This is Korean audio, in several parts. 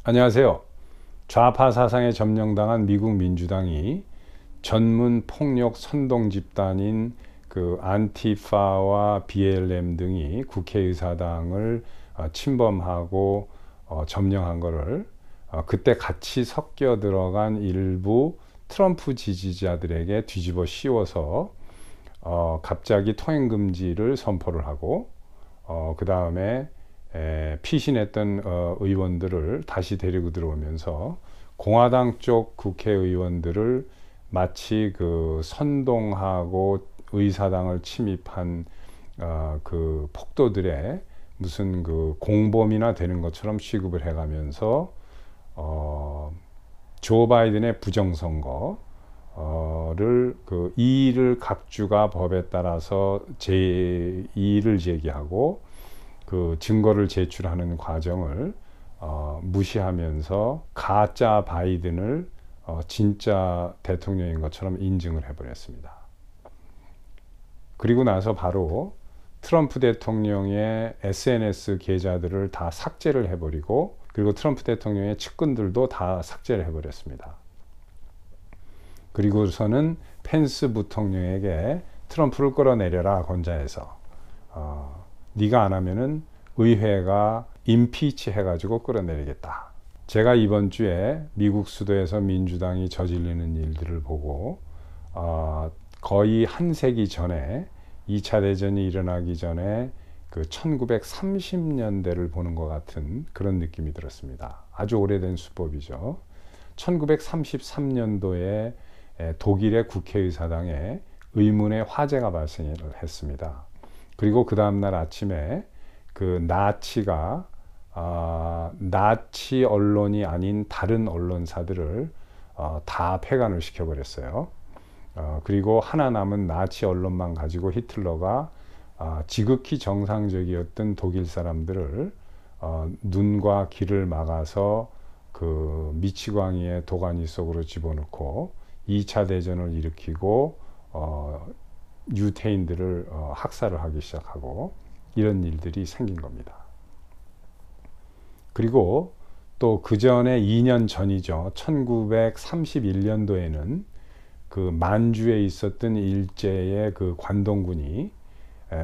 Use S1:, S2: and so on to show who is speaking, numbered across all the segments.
S1: 안녕하세요. 좌파 사상에 점령당한 미국 민주당이 전문 폭력 선동 집단인 그 안티파와 BLM 등이 국회의사당을 침범하고 점령한 것을 그때 같이 섞여 들어간 일부 트럼프 지지자들에게 뒤집어 씌워서 갑자기 통행금지를 선포를 하고 그 다음에 피신했던 의원들을 다시 데리고 들어오면서 공화당 쪽 국회의원들을 마치 그 선동하고 의사당을 침입한 그 폭도들의 무슨 그 공범이나 되는 것처럼 취급을 해가면서 조 바이든의 부정선거를 그 이의를 각주가 법에 따라서 이의를 제기하고 그 증거를 제출하는 과정을 무시하면서 가짜 바이든을 진짜 대통령인 것처럼 인증을 해버렸습니다. 그리고 나서 바로 트럼프 대통령의 SNS 계좌들을 다 삭제를 해버리고, 그리고 트럼프 대통령의 측근들도 다 삭제를 해버렸습니다. 그리고서는 펜스 부통령에게 트럼프를 끌어내려라 권자해서 네가 안 하면은 의회가 임피치 해가지고 끌어내리겠다. 제가 이번 주에 미국 수도에서 민주당이 저지르는 일들을 보고 거의 한 세기 전에 2차 대전이 일어나기 전에 그 1930년대를 보는 것 같은 그런 느낌이 들었습니다. 아주 오래된 수법이죠. 1933년도에 독일의 국회의사당에 의문의 화재가 발생했습니다. 그리고 그 다음날 아침에 그 나치가 나치 언론이 아닌 다른 언론사들을 다 폐간을 시켜버렸어요. 그리고 하나 남은 나치 언론만 가지고 히틀러가 지극히 정상적이었던 독일 사람들을 눈과 귀를 막아서 그 미치광이의 도가니 속으로 집어넣고 2차 대전을 일으키고 유태인들을 학살을 하기 시작하고 이런 일들이 생긴 겁니다. 그리고 또 그 전에 2년 전이죠. 1931년도에는 그 만주에 있었던 일제의 그 관동군이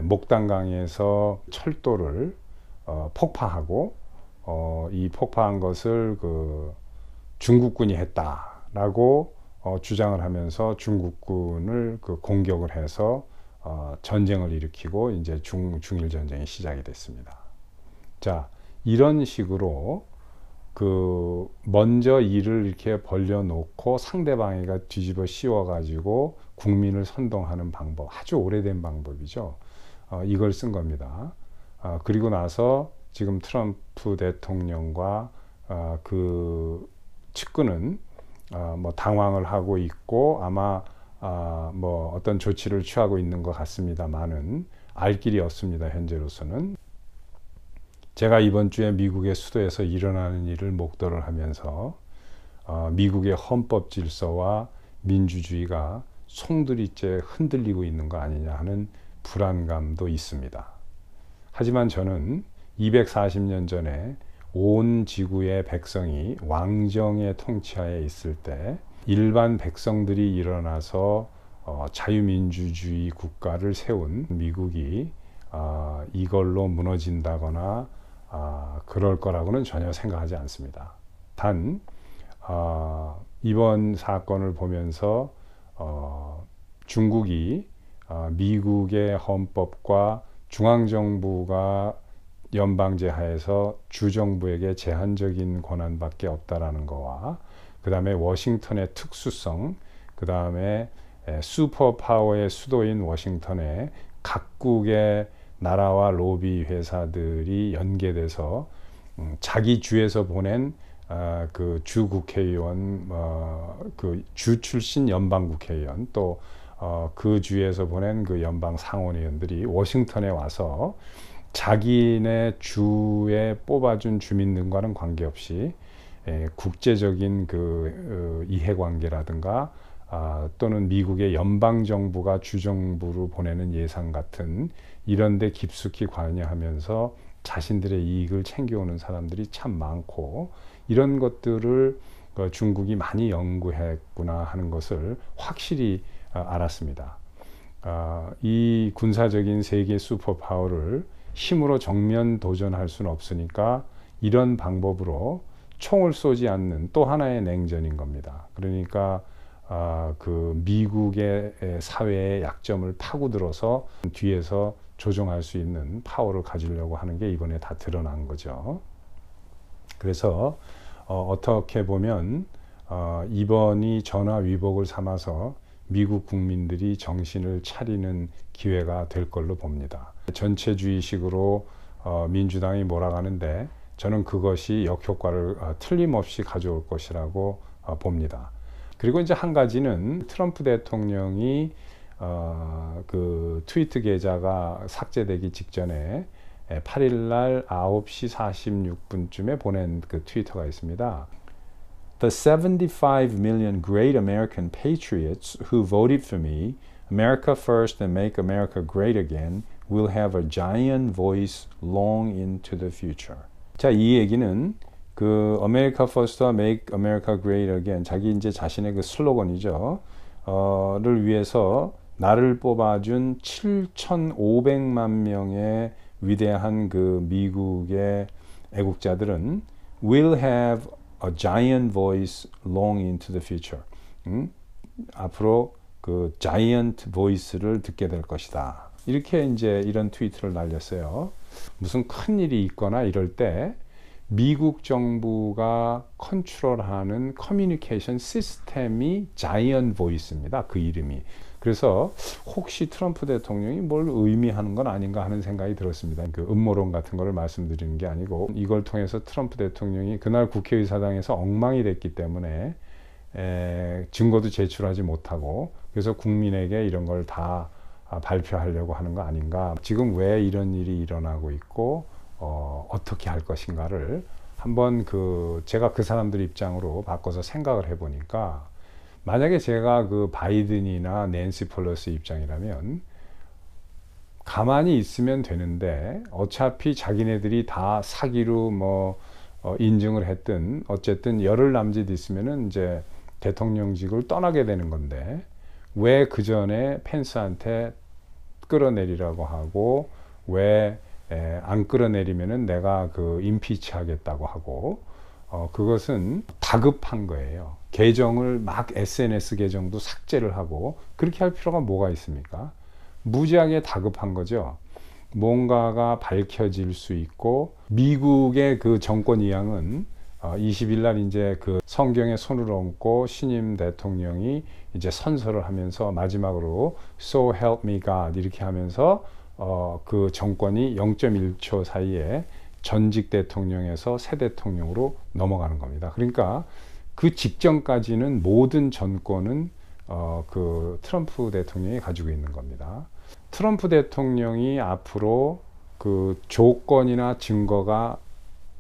S1: 목단강에서 철도를 폭파하고 이 폭파한 것을 그 중국군이 했다라고 주장을 하면서 중국군을 그 공격을 해서 전쟁을 일으키고 이제 중일 전쟁이 시작이 됐습니다. 자, 이런 식으로 그 먼저 일을 이렇게 벌려놓고 상대방이가 뒤집어 씌워가지고 국민을 선동하는 방법, 아주 오래된 방법이죠. 이걸 쓴 겁니다. 그리고 나서 지금 트럼프 대통령과 그 측근은 뭐 당황을 하고 있고 아마 뭐 어떤 조치를 취하고 있는 것 같습니다만은 알 길이 없습니다. 현재로서는. 제가 이번 주에 미국의 수도에서 일어나는 일을 목도를 하면서 미국의 헌법 질서와 민주주의가 송두리째 흔들리고 있는 거 아니냐 하는 불안감도 있습니다. 하지만 저는 240년 전에 온 지구의 백성이 왕정의 통치하에 있을 때 일반 백성들이 일어나서 자유민주주의 국가를 세운 미국이 이걸로 무너진다거나 그럴 거라고는 전혀 생각하지 않습니다. 단 이번 사건을 보면서 중국이 미국의 헌법과 중앙정부가 연방제 하에서 주정부에게 제한적인 권한밖에 없다라는 거와 그 다음에 워싱턴의 특수성, 그 다음에 슈퍼파워의 수도인 워싱턴에 각국의 나라와 로비 회사들이 연계돼서 자기 주에서 보낸 그 주 국회의원, 그 주 출신 연방 국회의원, 또 그 주에서 보낸 그 연방 상원의원들이 워싱턴에 와서 자기네 주에 뽑아준 주민들과는 관계없이 국제적인 그 이해관계라든가 또는 미국의 연방정부가 주정부로 보내는 예산 같은 이런 데 깊숙이 관여하면서 자신들의 이익을 챙겨오는 사람들이 참 많고, 이런 것들을 중국이 많이 연구했구나 하는 것을 확실히 알았습니다. 이 군사적인 세계 슈퍼파워를 힘으로 정면 도전할 수는 없으니까 이런 방법으로 총을 쏘지 않는 또 하나의 냉전인 겁니다. 그러니까 그 미국의 사회의 약점을 파고들어서 뒤에서 조종할 수 있는 파워를 가지려고 하는 게 이번에 다 드러난 거죠. 그래서 어떻게 보면 이번이 전화위복을 삼아서 미국 국민들이 정신을 차리는 기회가 될 걸로 봅니다. 전체주의식으로 민주당이 몰아가는데 저는 그것이 역효과를 틀림없이 가져올 것이라고 봅니다. 그리고 이제 한 가지는 트럼프 대통령이 그 트위터 계좌가 삭제되기 직전에 8일 날 9시 46분쯤에 보낸 그 트위터가 있습니다. The 75 million great American patriots who voted for me, America first and make America great again, will have a giant voice long into the future. 자, 이 얘기는 그 America first와 make America great again, 자기 이제 자신의 그 슬로건이죠. 를 위해서 나를 뽑아준 7,500만 명의 위대한 그 미국의 애국자들은 will have a giant voice long into the future. 앞으로 그 giant voice를 듣게 될 것이다. 이렇게 이제 이런 트위터를 날렸어요. 무슨 큰 일이 있거나 이럴 때 미국 정부가 컨트롤하는 커뮤니케이션 시스템이 자이언트 보이스입니다. 그 이름이. 그래서 혹시 트럼프 대통령이 뭘 의미하는 건 아닌가 하는 생각이 들었습니다. 그 음모론 같은 거를 말씀드리는 게 아니고 이걸 통해서 트럼프 대통령이 그날 국회의사당에서 엉망이 됐기 때문에 증거도 제출하지 못하고 그래서 국민에게 이런 걸 다 발표하려고 하는 거 아닌가. 지금 왜 이런 일이 일어나고 있고 어떻게 할 것인가를 한번 제가 그 사람들 입장으로 바꿔서 생각을 해보니까 만약에 제가 그 바이든이나 낸시 펠로시 입장이라면 가만히 있으면 되는데 어차피 자기네들이 다 사기로 인증을 했든 어쨌든 열흘 남짓 있으면은 이제 대통령직을 떠나게 되는 건데 왜 그 전에 펜스한테 끌어내리라고 하고 왜 안 끌어내리면은 내가 그 임피치 하겠다고 하고 그것은 다급한 거예요. 계정을 막 SNS 계정도 삭제를 하고 그렇게 할 필요가 뭐가 있습니까? 무지하게 다급한 거죠. 뭔가가 밝혀질 수 있고 미국의 그 정권 이양은 20일 날 이제 그 성경에 손을 얹고 신임 대통령이 이제 선서를 하면서 마지막으로 So help me God 이렇게 하면서 그 정권이 0.1초 사이에 전직 대통령에서 새 대통령으로 넘어가는 겁니다. 그러니까 그 직전까지는 모든 전권은 그 트럼프 대통령이 가지고 있는 겁니다. 트럼프 대통령이 앞으로 그 조건이나 증거가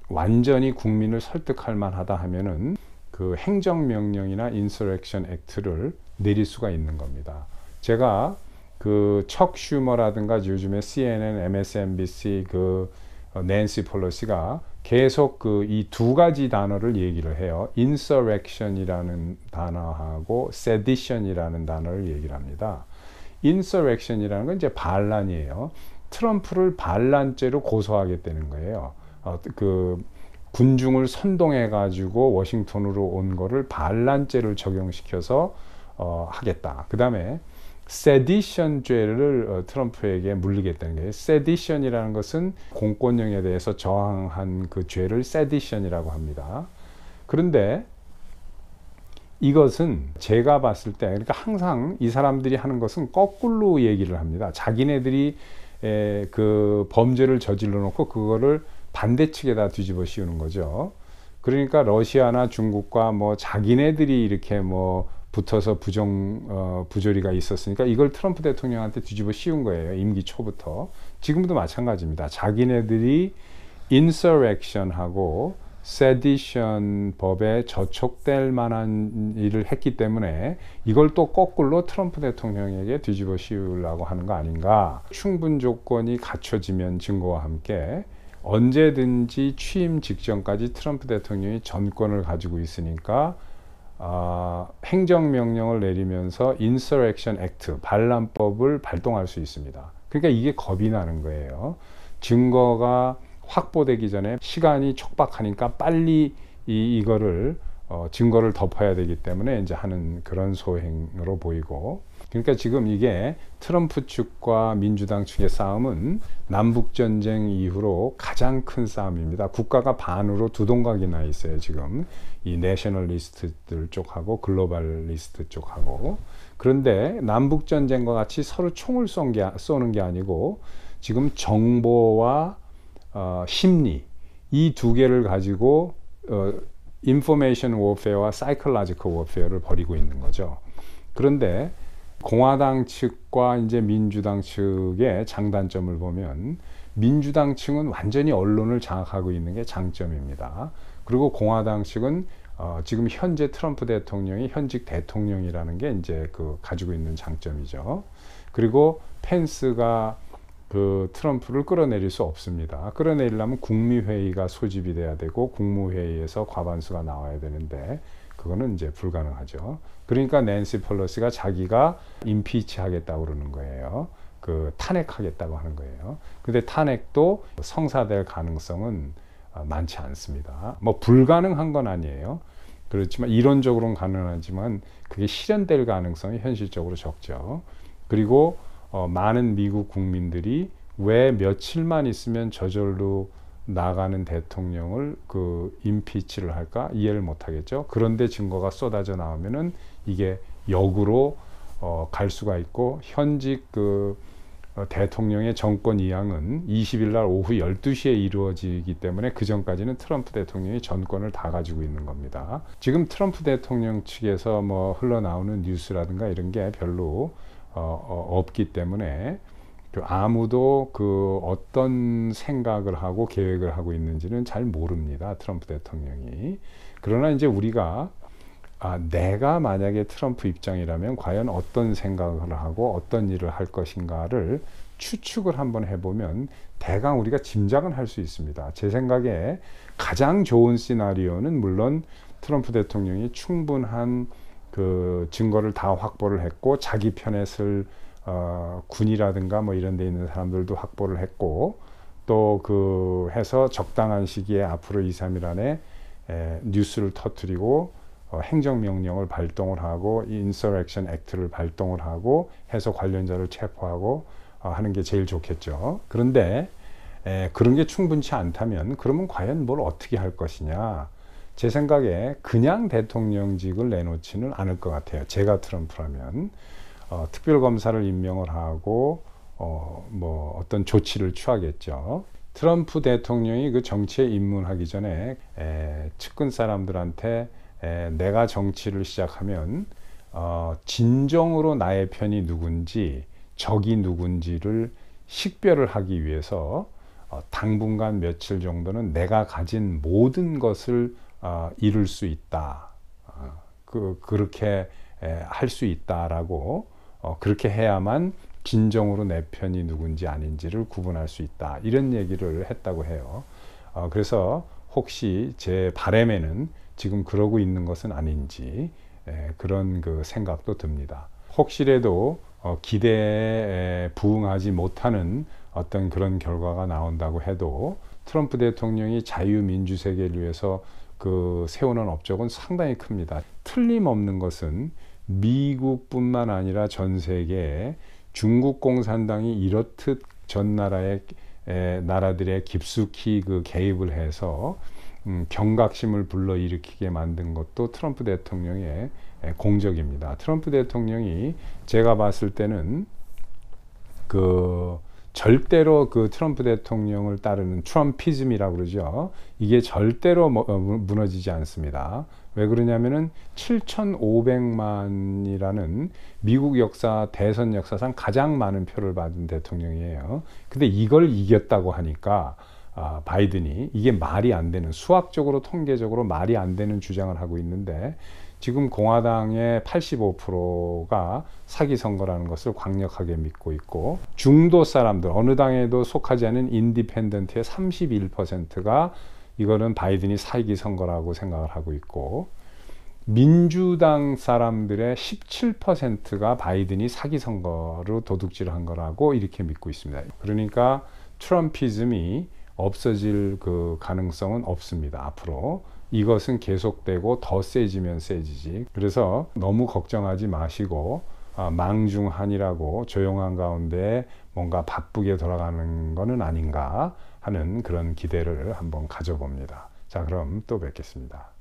S1: 완전히 국민을 설득할 만하다 하면은 그 행정명령이나 인서렉션 액트를 내릴 수가 있는 겁니다. 제가 그 척 슈머라든가 요즘에 CNN, MSNBC 그 낸시 펠로시가 계속 그 이 두 가지 단어를 얘기를 해요. insurrection이라는 단어하고 sedition이라는 단어를 얘기를 합니다. insurrection이라는 건 이제 반란이에요. 트럼프를 반란죄로 고소하겠다는 거예요. 그 군중을 선동해 가지고 워싱턴으로 온 거를 반란죄를 적용시켜서 하겠다. 그 다음에 세디션죄를 트럼프에게 물리겠다는 거예요. 세디션이라는 것은 공권력에 대해서 저항한 그 죄를 세디션이라고 합니다. 그런데 이것은 제가 봤을 때 그러니까 항상 이 사람들이 하는 것은 거꾸로 얘기를 합니다. 자기네들이 그 범죄를 저질러 놓고 그거를 반대측에다 뒤집어 씌우는 거죠. 그러니까 러시아나 중국과 자기네들이 이렇게 붙어서 부조리가 있었으니까 이걸 트럼프 대통령한테 뒤집어 씌운 거예요. 임기 초부터. 지금도 마찬가지입니다. 자기네들이 insurrection하고 sedition 법에 저촉될 만한 일을 했기 때문에 이걸 또 거꾸로 트럼프 대통령에게 뒤집어 씌우려고 하는 거 아닌가. 충분 조건이 갖춰지면 증거와 함께 언제든지 취임 직전까지 트럼프 대통령이 전권을 가지고 있으니까 행정명령을 내리면서 인서렉션 액트, 반란법을 발동할 수 있습니다. 그러니까 이게 겁이 나는 거예요. 증거가 확보되기 전에 시간이 촉박하니까 빨리 이거를 증거를 덮어야 되기 때문에 이제 하는 그런 소행으로 보이고, 그러니까 지금 이게 트럼프 측과 민주당 측의 싸움은 남북전쟁 이후로 가장 큰 싸움입니다. 국가가 반으로 두 동각이 나 있어요. 지금 이 내셔널리스트들 쪽하고 글로벌리스트 쪽하고. 그런데 남북전쟁과 같이 서로 총을 쏘는 게 아니고 지금 정보와 심리, 이 두 개를 가지고 인포메이션 워페어와 사이클로지컬 워페어를 벌이고 있는 거죠. 그런데 공화당 측과 이제 민주당 측의 장단점을 보면, 민주당 측은 완전히 언론을 장악하고 있는 게 장점입니다. 그리고 공화당 측은 지금 현재 트럼프 대통령이 현직 대통령이라는 게 이제 가지고 있는 장점이죠. 그리고 펜스가 트럼프를 끌어내릴 수 없습니다. 끌어내리려면 국무회의가 소집이 돼야 되고 국무회의에서 과반수가 나와야 되는데 그거는 이제 불가능하죠. 그러니까 낸시 펠로시가 자기가 임피치 하겠다고 그러는 거예요. 탄핵하겠다고 하는 거예요. 근데 탄핵도 성사될 가능성은 많지 않습니다. 뭐 불가능한 건 아니에요. 그렇지만 이론적으로는 가능하지만 그게 실현될 가능성이 현실적으로 적죠. 그리고 많은 미국 국민들이 왜 며칠만 있으면 저절로 나가는 대통령을 임피치를 할까 이해를 못 하겠죠. 그런데 증거가 쏟아져 나오면은 이게 역으로 갈 수가 있고, 현직 대통령의 정권 이양은 20일 날 오후 12시에 이루어지기 때문에 그 전까지는 트럼프 대통령이 전권을 다 가지고 있는 겁니다. 지금 트럼프 대통령 측에서 뭐 흘러나오는 뉴스라든가 이런 게 별로 없기 때문에 아무도 어떤 생각을 하고 계획을 하고 있는지는 잘 모릅니다. 트럼프 대통령이. 그러나 이제 우리가 내가 만약에 트럼프 입장이라면 과연 어떤 생각을 하고 어떤 일을 할 것인가를 추측을 한번 해보면 대강 우리가 짐작은 할 수 있습니다. 제 생각에 가장 좋은 시나리오는 물론 트럼프 대통령이 충분한 증거를 다 확보를 했고 자기 편에 쓸 군이라든가 뭐 이런 데 있는 사람들도 확보를 했고, 또 해서 적당한 시기에 앞으로 2, 3일 안에 뉴스를 터뜨리고 행정명령을 발동을 하고 인서렉션 액트를 발동을 하고 해서 관련자를 체포하고 하는 게 제일 좋겠죠. 그런데 그런 게 충분치 않다면 그러면 과연 뭘 어떻게 할 것이냐. 제 생각에 그냥 대통령직을 내놓지는 않을 것 같아요. 제가 트럼프라면 특별검사를 임명을 하고 뭐 어떤 조치를 취하겠죠. 트럼프 대통령이 정치에 입문하기 전에 측근 사람들한테 내가 정치를 시작하면 진정으로 나의 편이 누군지 적이 누군지를 식별을 하기 위해서 당분간 며칠 정도는 내가 가진 모든 것을 이룰 수 있다. 그렇게 할 수 있다라고, 그렇게 해야만 진정으로 내 편이 누군지 아닌지를 구분할 수 있다. 이런 얘기를 했다고 해요. 그래서 혹시 제 바람에는 지금 그러고 있는 것은 아닌지 그런 생각도 듭니다. 혹시라도 기대에 부응하지 못하는 어떤 그런 결과가 나온다고 해도 트럼프 대통령이 자유민주세계를 위해서 세우는 업적은 상당히 큽니다. 틀림없는 것은 미국뿐만 아니라 전 세계에 중국 공산당이 이렇듯 전 나라들의 깊숙이 개입을 해서 경각심을 불러일으키게 만든 것도 트럼프 대통령의 공적입니다. 트럼프 대통령이 제가 봤을 때는 절대로 트럼프 대통령을 따르는 트럼피즘이라고 그러죠. 이게 절대로 무너지지 않습니다. 왜 그러냐면은 7,500만이라는 미국 대선 역사상 가장 많은 표를 받은 대통령이에요. 근데 이걸 이겼다고 하니까 바이든이 이게 말이 안 되는, 수학적으로 통계적으로 말이 안 되는 주장을 하고 있는데, 지금 공화당의 85%가 사기 선거라는 것을 강력하게 믿고 있고, 중도 사람들, 어느 당에도 속하지 않은 인디펜던트의 31%가 이거는 바이든이 사기 선거라고 생각을 하고 있고, 민주당 사람들의 17%가 바이든이 사기 선거로 도둑질한 거라고 이렇게 믿고 있습니다. 그러니까 트럼피즘이 없어질 그 가능성은 없습니다. 앞으로 이것은 계속되고 더 세지면 세지지. 그래서 너무 걱정하지 마시고 망중한이라고 조용한 가운데 뭔가 바쁘게 돌아가는 거는 아닌가 하는 그런 기대를 한번 가져봅니다. 자, 그럼 또 뵙겠습니다.